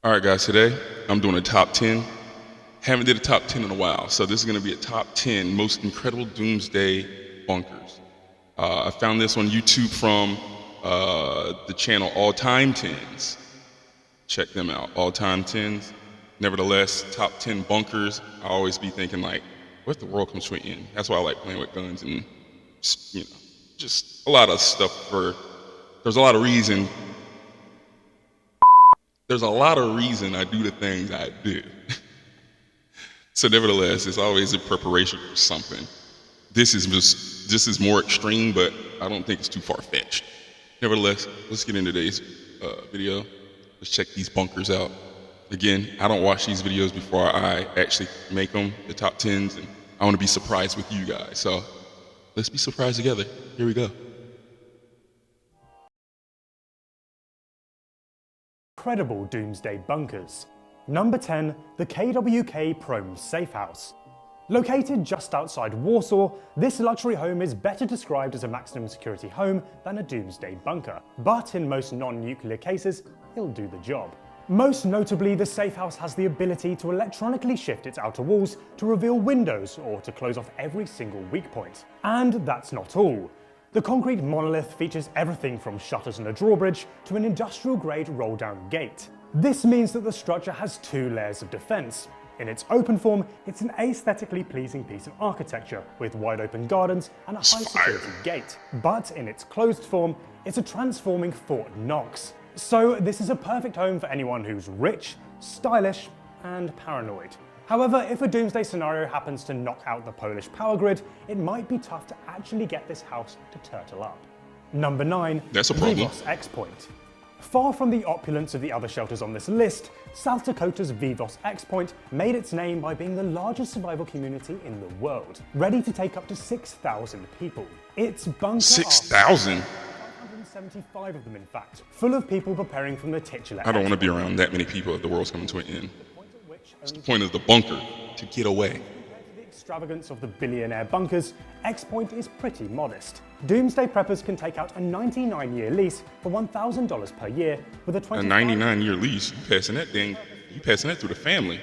All right, guys, today I'm doing a top 10. Haven't did a top 10 in a while, so this is going to be a top 10 most incredible doomsday bunkers. I found this on YouTube from the channel All Time Tens. Check them out, All Time Tens. Nevertheless, top 10 bunkers. I always be thinking like, what if the world comes to an end? That's why I like playing with guns and just a lot of stuff. There's a lot of reason. There's a lot of reason I do the things I do. So nevertheless, it's always in preparation for something. This is more extreme, but I don't think it's too far-fetched. Nevertheless, let's get into today's video. Let's check these bunkers out. Again, I don't watch these videos before I actually make them, the top 10s, and I want to be surprised with you guys. So let's be surprised together. Here we go. Incredible doomsday bunkers. Number 10, the KWK Prome Safe House. Located just outside Warsaw, this luxury home is better described as a maximum security home than a doomsday bunker, but in most non-nuclear cases, it'll do the job. Most notably, the safe house has the ability to electronically shift its outer walls to reveal windows or to close off every single weak point. And that's not all. The concrete monolith features everything from shutters and a drawbridge to an industrial-grade roll-down gate. This means that the structure has two layers of defense. In its open form, it's an aesthetically pleasing piece of architecture with wide-open gardens and a high-security gate. But in its closed form, it's a transforming Fort Knox. So this is a perfect home for anyone who's rich, stylish, and paranoid. However, if a doomsday scenario happens to knock out the Polish power grid, it might be tough to actually get this house to turtle up. Number 9, That's a problem. Vivos X Point. Far from the opulence of the other shelters on this list, South Dakota's Vivos X Point made its name by being the largest survival community in the world, ready to take up to 6,000 people. Its bunker 6,000? 575 of them, in fact, full of people preparing from the titular. I don't want to be around that many people if the world's coming to an end. What's the point of the bunker? To get away. Compared to the extravagance of the billionaire bunkers, X Point is pretty modest. Doomsday preppers can take out a 99-year lease for $1,000 per year with a 99-year lease, you passing that through the family.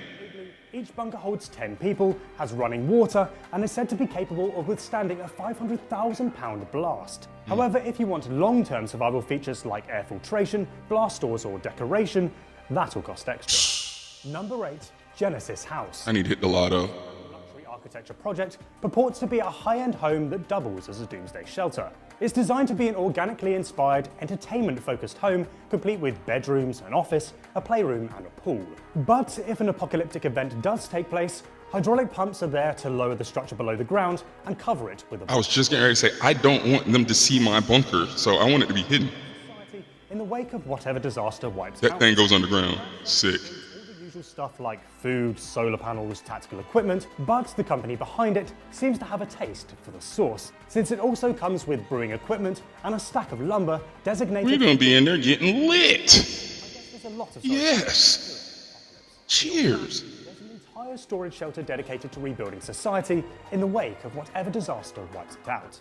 Each bunker holds 10 people, has running water, and is said to be capable of withstanding a 500,000-pound blast. However, if you want long-term survival features like air filtration, blast doors, or decoration, that'll cost extra. Number 8, Genesis House. I need to hit the lotto. Luxury architecture project purports to be a high-end home that doubles as a doomsday shelter. It's designed to be an organically inspired, entertainment-focused home, complete with bedrooms, an office, a playroom, and a pool. But if an apocalyptic event does take place, hydraulic pumps are there to lower the structure below the ground and cover it with a... I was just getting ready to say, I don't want them to see my bunker, so I want it to be hidden. In the wake of whatever disaster wipes That out... thing goes underground. Sick. Usual stuff like food, solar panels, tactical equipment, but the company behind it seems to have a taste for the sauce, since it also comes with brewing equipment and a stack of lumber designated... We're gonna be in there getting lit. I guess there's a lot of... Yes. Cheers. There's an entire storage shelter dedicated to rebuilding society in the wake of whatever disaster wipes it out.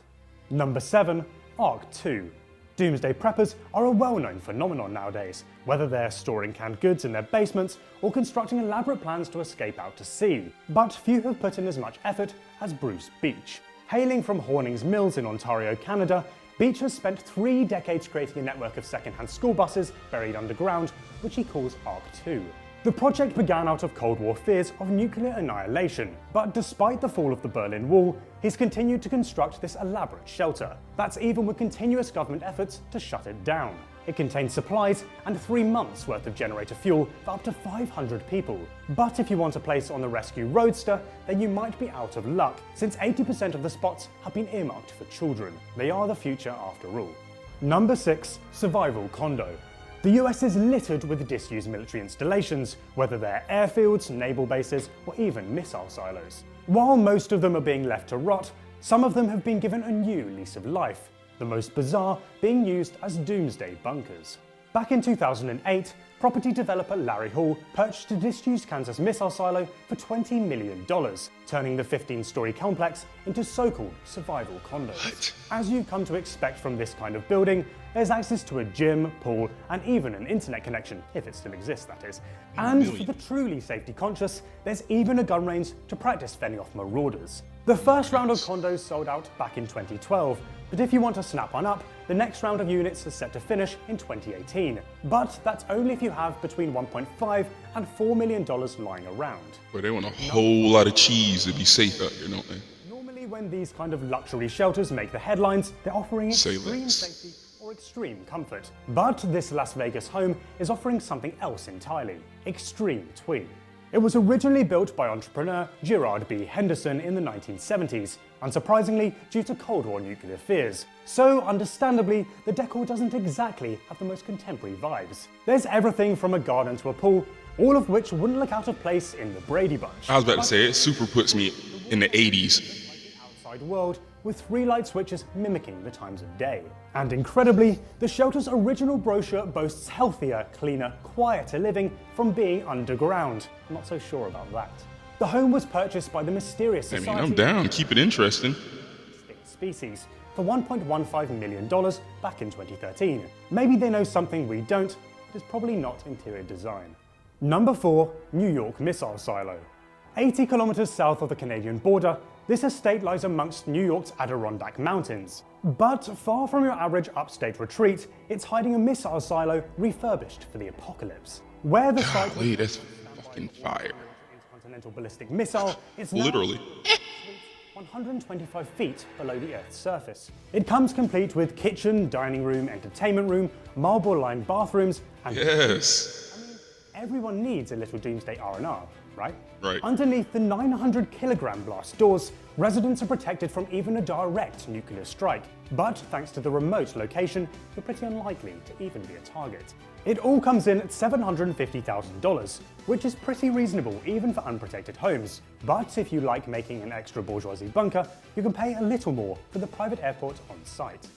Number 7, Ark 2. Doomsday preppers are a well-known phenomenon nowadays, whether they're storing canned goods in their basements or constructing elaborate plans to escape out to sea. But few have put in as much effort as Bruce Beach. Hailing from Hornings Mills in Ontario, Canada, Beach has spent 3 decades creating a network of second-hand school buses buried underground, which he calls Ark 2. The project began out of Cold War fears of nuclear annihilation, but despite the fall of the Berlin Wall, he's continued to construct this elaborate shelter. That's even with continuous government efforts to shut it down. It contains supplies and 3 months' worth of generator fuel for up to 500 people. But if you want a place on the Rescue Roadster, then you might be out of luck, since 80% of the spots have been earmarked for children. They are the future after all. Number 6, Survival Condo. The US is littered with disused military installations, whether they're airfields, naval bases, or even missile silos. While most of them are being left to rot, some of them have been given a new lease of life, the most bizarre being used as doomsday bunkers. Back in 2008, property developer Larry Hall purchased a disused Kansas missile silo for $20 million, turning the 15-story complex into so-called survival condos. What? As you've come to expect from this kind of building, there's access to a gym, pool, and even an internet connection, if it still exists, that is. And for the truly safety conscious, there's even a gun range to practice fending off marauders. The first round of condos sold out back in 2012, but if you want to snap one up, the next round of units is set to finish in 2018. But that's only if you have between $1.5 and $4 million lying around. But they want a whole lot of cheese to be safe out here, don't they? Normally when these kind of luxury shelters make the headlines, they're offering Say extreme less. safety or extreme comfort. But this Las Vegas home is offering something else entirely: extreme twee. It was originally built by entrepreneur Gerard B. Henderson in the 1970s, unsurprisingly due to Cold War nuclear fears. So, understandably, the decor doesn't exactly have the most contemporary vibes. There's everything from a garden to a pool, all of which wouldn't look out of place in the Brady Bunch. I was about to say, it super puts me in the 80s. Outside world with 3 light switches mimicking the times of day. And incredibly, the shelter's original brochure boasts healthier, cleaner, quieter living from being underground. Not so sure about that. The home was purchased by the mysterious I society mean, I'm down. Keep it interesting. Extinct Species for $1.15 million back in 2013. Maybe they know something we don't, but it's probably not interior design. Number 4, New York Missile Silo. 80 kilometers south of the Canadian border, this estate lies amongst New York's Adirondack Mountains. But far from your average upstate retreat, it's hiding a missile silo refurbished for the apocalypse. Where the site Golly, that's fucking fire. intercontinental ballistic missile is now Literally. 125 feet below the Earth's surface. It comes complete with kitchen, dining room, entertainment room, marble-lined bathrooms, and Yes. everyone needs a little Doomsday R&R, right? Right. Underneath the 900-kilogram blast doors, residents are protected from even a direct nuclear strike. But thanks to the remote location, you're pretty unlikely to even be a target. It all comes in at $750,000, which is pretty reasonable even for unprotected homes. But if you like making an extra bourgeoisie bunker, you can pay a little more for the private airport on site.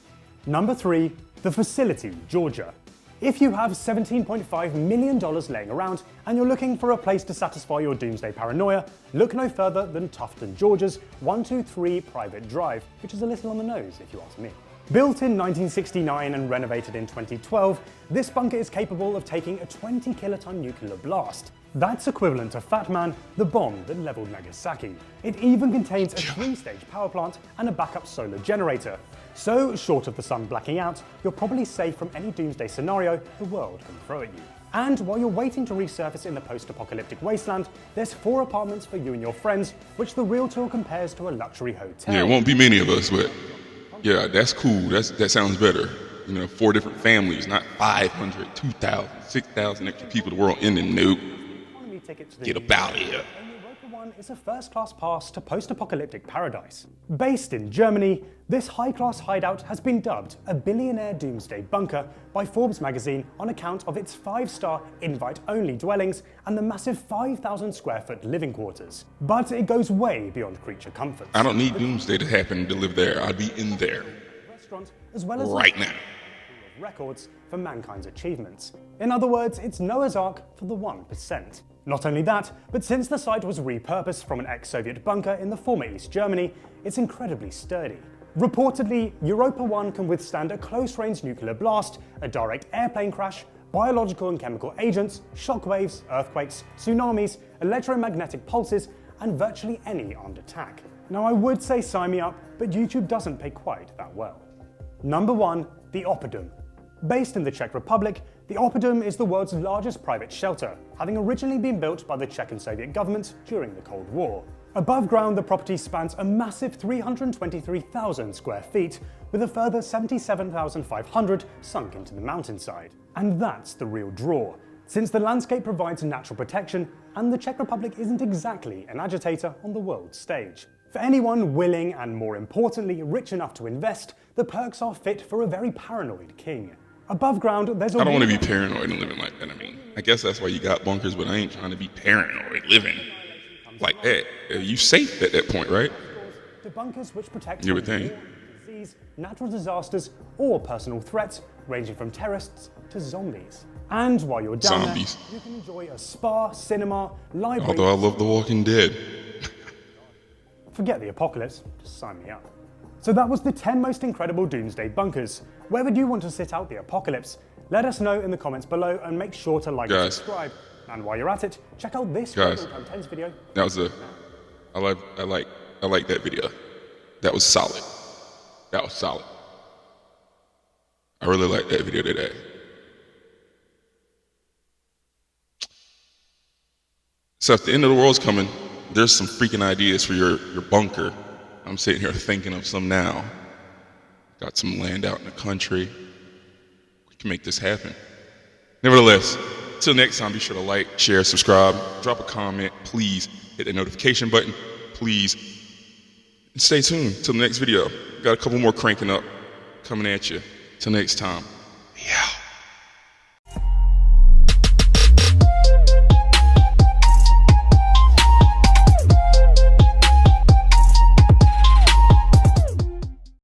Number 3, the facility, Georgia. If you have $17.5 million laying around and you're looking for a place to satisfy your doomsday paranoia, look no further than Tufton, Georgia's 123 Private Drive, which is a little on the nose if you ask me. Built in 1969 and renovated in 2012, this bunker is capable of taking a 20 kiloton nuclear blast. That's equivalent to Fat Man, the bomb that leveled Nagasaki. It even contains a 3-stage power plant and a backup solar generator. So, short of the sun blacking out, you're probably safe from any doomsday scenario the world can throw at you. And while you're waiting to resurface in the post-apocalyptic wasteland, there's 4 apartments for you and your friends, which the realtor compares to a luxury hotel. Yeah, it won't be many of us, but yeah, that's cool. That sounds better. You know, 4 different families, not 500, 2,000, 6,000 extra people. The world ending. Nope. Economy ticket to the Get about here. Europa One is a first-class pass to post-apocalyptic paradise. Based in Germany, this high-class hideout has been dubbed a billionaire doomsday bunker by Forbes magazine on account of its 5-star invite-only dwellings and the massive 5,000 square foot living quarters. But it goes way beyond creature comforts. I don't need doomsday to happen to live there. I'd be in there Restaurant, as well as right now. records for mankind's achievements. In other words, it's Noah's Ark for the 1%. Not only that, but since the site was repurposed from an ex-Soviet bunker in the former East Germany, it's incredibly sturdy. Reportedly, Europa One can withstand a close-range nuclear blast, a direct airplane crash, biological and chemical agents, shockwaves, earthquakes, tsunamis, electromagnetic pulses, and virtually any armed attack. Now I would say sign me up, but YouTube doesn't pay quite that well. Number 1, the Oppidum. Based in the Czech Republic, the Oppidum is the world's largest private shelter, having originally been built by the Czech and Soviet governments during the Cold War. Above ground, the property spans a massive 323,000 square feet, with a further 77,500 sunk into the mountainside. And that's the real draw, since the landscape provides natural protection, and the Czech Republic isn't exactly an agitator on the world stage. For anyone willing and, more importantly, rich enough to invest, the perks are fit for a very paranoid king. Above ground, there's a... I don't want to be paranoid and living like that. I mean, I guess that's why you got bunkers, but I ain't trying to be paranoid living like that. You safe at that point, right? to bunkers which protect You from would think. war, disease, natural disasters, or personal threats, ranging from terrorists to zombies. And while you're down Zombies. there, you can enjoy a spa, cinema, library. Although I love The Walking Dead. Forget the apocalypse, just sign me up. So that was the 10 most incredible Doomsday bunkers. Where would you want to sit out the apocalypse? Let us know in the comments below and make sure to like and subscribe. And while you're at it, check out this Guys, Time 10's video. That was I like that video. That was solid. That was solid. I really like that video today. So if the end of the world's coming, there's some freaking ideas for your bunker. I'm sitting here thinking of some now. Got some land out in the country. We can make this happen. Nevertheless, till next time, be sure to like, share, subscribe, drop a comment, please hit the notification button, please. And stay tuned till the next video. Got a couple more cranking up coming at you. Till next time.